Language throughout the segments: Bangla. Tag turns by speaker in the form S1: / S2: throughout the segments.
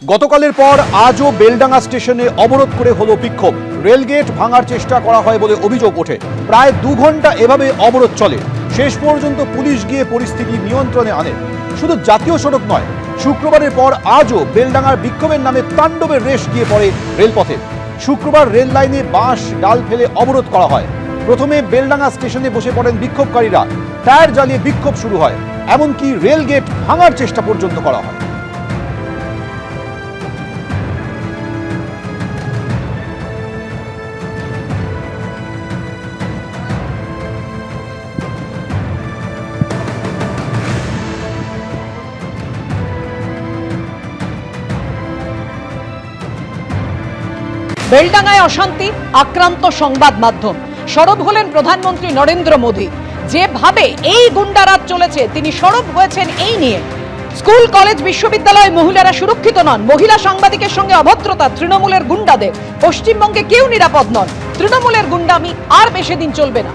S1: গতকালের পর আজও বেলডাঙ্গা স্টেশনে অবরোধ করে হলো বিক্ষোভ। রেলগেট ভাঙার চেষ্টা করা হয় বলে অভিযোগ ওঠে। প্রায় 2 ঘন্টা এভাবে অবরোধ চলে। শেষ পর্যন্ত পুলিশ গিয়ে পরিস্থিতি নিয়ন্ত্রণে আনে। শুধু জাতীয় সড়ক নয়, শুক্রবারের পর আজও বেলডাঙ্গার বিক্ষোভের নামে তাণ্ডবের রেশ গিয়ে পড়ে রেলপথে। শুক্রবার রেল লাইনে বাঁশ ডাল ফেলে অবরোধ করা হয়। প্রথমে বেলডাঙ্গা স্টেশনে বসে পড়েন বিক্ষোভকারীরা। টায়ার জ্বালিয়ে বিক্ষোভ শুরু হয়, এমনকি রেলগেট ভাঙার চেষ্টা পর্যন্ত করা হয়।
S2: বেলডাঙ্গায় অশান্তি, আক্রান্ত সংবাদ মাধ্যম। সরব হলেন প্রধানমন্ত্রী নরেন্দ্র মোদী। যেভাবে এই গুন্ডারাজ চলেছে, তিনি সরব হয়েছেন এই নিয়ে। স্কুল, কলেজ, বিশ্ববিদ্যালয়ে মহিলারা সুরক্ষিত নন। মহিলা সাংবাদিকের সঙ্গে অভদ্রতা তৃণমূলের গুন্ডাদের। পশ্চিমবঙ্গে কেউ নিরাপদ নন। তৃণমূলের গুন্ডামি আর বেশি দিন চলবে না।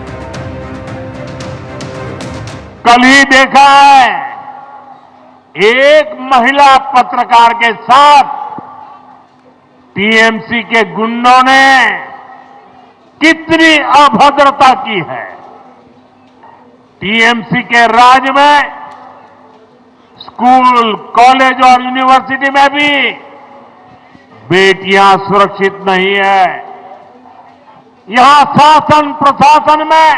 S3: कल ही देखा है एक महिला पत्रकार के साथ टीएमसी के गुंडों ने कितनी अभद्रता की है। टीएमसी के राज में स्कूल, कॉलेज और यूनिवर्सिटी में भी बेटियां सुरक्षित नहीं है। यहां शासन प्रशासन में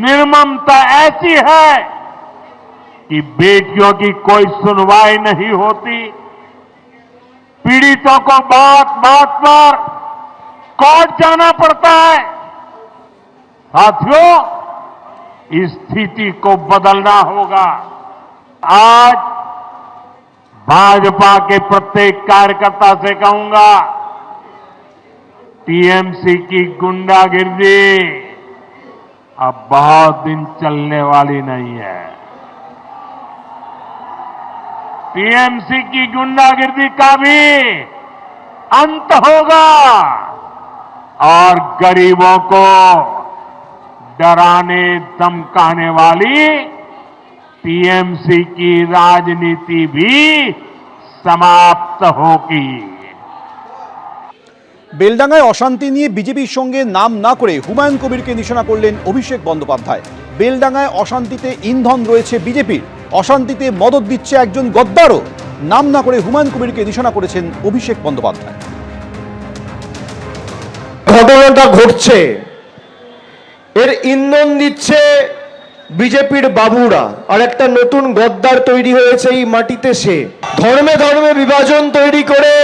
S3: निर्ममता ऐसी है कि बेटियों की कोई सुनवाई नहीं होती। पीड़ितों को बात बात पर कोर्ट जाना पड़ता है। साथियों, इस स्थिति को बदलना होगा। आज भाजपा के प्रत्येक कार्यकर्ता से कहूंगा, टीएमसी की गुंडागिर्दी अब बहुत दिन चलने वाली नहीं है। टीएमसी की गुंडागिर्दी का भी अंत होगा और गरीबों को डराने धमकाने वाली टीएमसी की राजनीति भी समाप्त होगी।
S1: বেলডাঙ্গায় অশান্তি নিয়ে বিজেপির সঙ্গে নাম না করে হুমায়ুন কবিরকে নিশানা করলেন অভিষেক বন্দ্যোপাধ্যায়। বেলডাঙ্গায় অশান্তিতে ইন্ধন রয়েছে বিজেপির, অশান্তিতে মদত দিচ্ছে একজন গদ্দারও। নাম না করে হুমায়ুন কবিরকে নিশানা করেছেন অভিষেক বন্দ্যোপাধ্যায়।
S4: ঘটনাটা ঘটছে, এর ইন্ধন দিচ্ছে বিজেপির বাবুরা। আর একটা নতুন গদ্দার তৈরি হয়েছে এই মাটিতে। সে ধর্মে ধর্মে বিভাজন তৈরি করে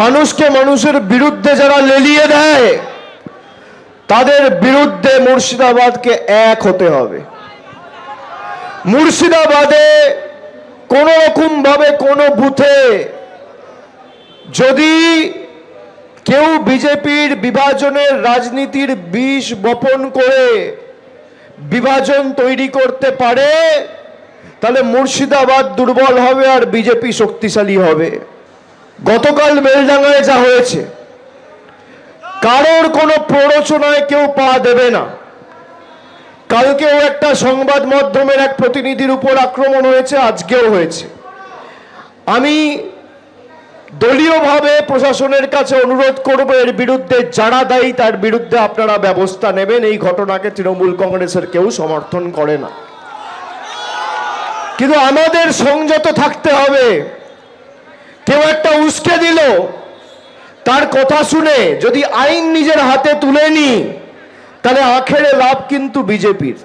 S4: মানুষকে মানুষের বিরুদ্ধে যারা লেলিয়ে দেয়, তাদের বিরুদ্ধে মুর্শিদাবাদকে এক হতে হবে। মুর্শিদাবাদে কোন রকম ভাবে কোন বুথে যদি কেউ বিজেপির বিভাজনের রাজনীতির বিষ বপন করে বিভাজন তৈরি করতে পারে, তাহলে মুর্শিদাবাদ দুর্বল হবে আর বিজেপি শক্তিশালী হবে। গতকাল বেলডাঙ্গায় যা হয়েছে, কারোর কোনো প্ররোচনায় কেউ পা দেবে না। কালকেও একটা সংবাদ মাধ্যমের এক প্রতিনিধির উপর আক্রমণ হয়েছে, আজকেও হয়েছে। আমি দলীয়ভাবে প্রশাসনের কাছে অনুরোধ করব, এর বিরুদ্ধে যারা দায়ী তার বিরুদ্ধে আপনারা ব্যবস্থা নেবেন। এই ঘটনাকে তৃণমূল কংগ্রেসের কেউ সমর্থন করে না, কিন্তু আমাদের সংযত থাকতে হবে। কেউ একটা উস্কে দিল, তার কথা শুনে যদি আইন নিজের হাতে তুলে নি, তাহলে আখেরে লাভ কিন্তু বিজেপির।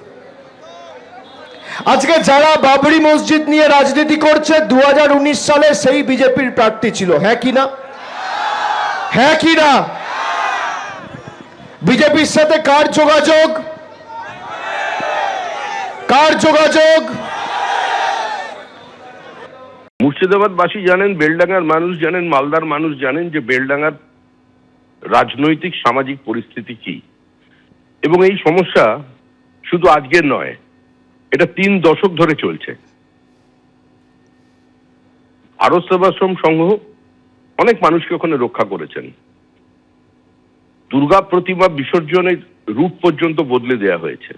S4: আজকে যারা বাবরি মসজিদ নিয়ে রাজনীতি করছে, 2019 সালে সেই বিজেপির প্রার্থী ছিল। হ্যাঁ কি না? হ্যাঁ কি না? বিজেপির সাথে কার যোগাযোগ? কার যোগাযোগ?
S5: মুর্শিদাবাদবাসী জানেন, বেলডাঙ্গার মানুষ জানেন, মালদার মানুষ জানেন যে বেলডাঙ্গার রাজনৈতিক সামাজিক পরিস্থিতি কি। এবং এই সমস্যা শুধু আজকের নয়, এটা 3 দশক ধরে চলছে। আরব সেবাশ্রম সংঘ অনেক মানুষকে ওখানে রক্ষা করেছেন। দুর্গা প্রতিমা বিসর্জনের রূপ পর্যন্ত বদলে দেয়া হয়েছে।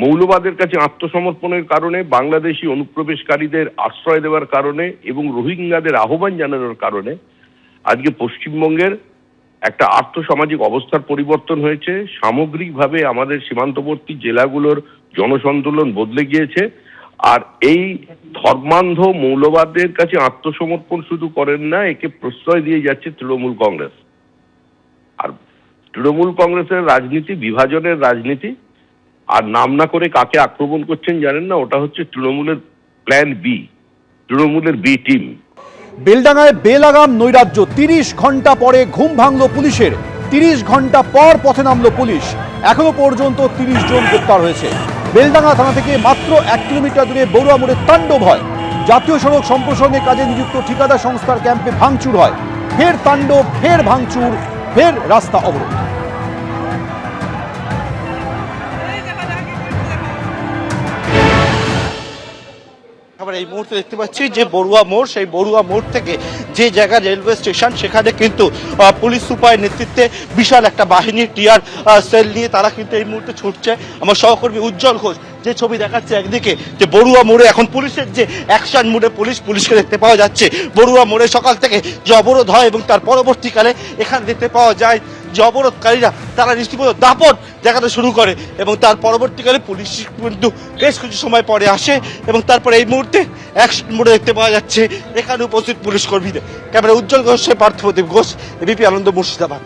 S5: মৌলবাদের কাছে আত্মসমর্পণের কারণে, বাংলাদেশি অনুপ্রবেশকারীদের আশ্রয় দেওয়ার কারণে এবং রোহিঙ্গাদের আহ্বান জানানোর কারণে আজকে পশ্চিমবঙ্গের একটা আর্থসামাজিক অবস্থার পরিবর্তন হয়েছে। সামগ্রিকভাবে আমাদের সীমান্তবর্তী জেলাগুলোর জনসন্তুলন বদলে গিয়েছে। আর এই ধর্মান্ধ মৌলবাদের কাছে আত্মসমর্পণ শুধু করেন না, একে প্রশ্রয় দিয়ে যাচ্ছে তৃণমূল কংগ্রেস। আর তৃণমূল কংগ্রেসের রাজনীতি বিভাজনের রাজনীতি। আর নাম না করে কাকে আক্রমণ করছেন জানেন না, ওটা হচ্ছে তৃণমূলের প্ল্যান বি, তৃণমূলের বি টিম।
S1: বেলডাঙায় বেলাগাম নৈরাজ্য, 30 ঘন্টা পরে ঘুম ভাঙল পুলিশের। 30 ঘন্টা পর পথে নামলো পুলিশ। এখনো পর্যন্ত 30 জন গ্রেপ্তার হয়েছে। বেলডাঙ্গা থানা থেকে মাত্র 1 কিলোমিটার দূরে বড়ুয়া মোড়ে তাণ্ডব হয়। জাতীয় সড়ক সম্প্রসারণের কাজে নিযুক্ত ঠিকাদার সংস্থার ক্যাম্পে ভাঙচুর হয়। ফের তাণ্ডব, ফের ভাঙচুর, ফের রাস্তা অবরোধ।
S6: আমরা এই মুহূর্তে দেখতে পাচ্ছি যে বড়ুয়া মোড়, সেই বড়ুয়া মোড় থেকে যে জায়গা রেলওয়ে স্টেশন, সেখানে কিন্তু পুলিশ সুপারের নেতৃত্বে বিশাল একটা বাহিনী টিয়ার সেল নিয়ে তারা কিন্তু এই মুহূর্তে ছুটছে। আমার সহকর্মী উজ্জ্বল ঘোষ যে ছবি দেখাচ্ছে, একদিকে যে বড়ুয়া মোড়ে এখন পুলিশের যে অ্যাকশন মোডে পুলিশকে দেখতে পাওয়া যাচ্ছে। বড়ুয়া মোড়ে সকাল থেকে যে অবরোধ হয় এবং তার পরবর্তীকালে এখানে দেখতে পাওয়া যায় যে অবরোধকারীরা তারা রীতিমতো দাপট দেখাতে শুরু করে এবং তার পরবর্তীকালে পুলিশ কিন্তু বেশ কিছু সময় পরে আসে এবং তারপরে এই মুহূর্তে অ্যাকশন মোডে দেখতে পাওয়া যাচ্ছে এখানে উপস্থিত পুলিশ কর্মীদের। ক্যামেরা উজ্জ্বল ঘোষের পার্থপ্রদীপ ঘোষ, এবিপি আনন্দ, মুর্শিদাবাদ।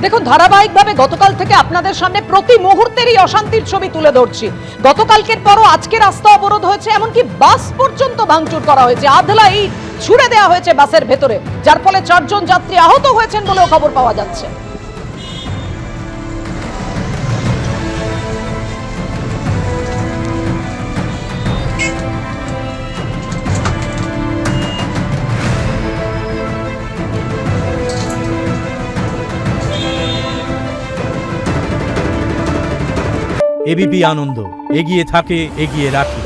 S2: দেখুন, ধারাবাহিকভাবে গতকাল থেকে আপনাদের সামনে প্রতি মুহূর্তেরই অশান্তির ছবি তুলে ধরছি। গতকালকের পরও আজকে রাস্তা অবরোধ হয়েছে, এমনকি বাস পর্যন্ত ভাঙচুর করা হয়েছে। আধলা ইট ছুড়ে দেওয়া হয়েছে বাসের ভেতরে, যার ফলে 4 জন যাত্রী আহত হয়েছেন বলেও খবর পাওয়া যাচ্ছে।
S7: এবিপি আনন্দ, এগিয়ে থাকে, এগিয়ে রাখে।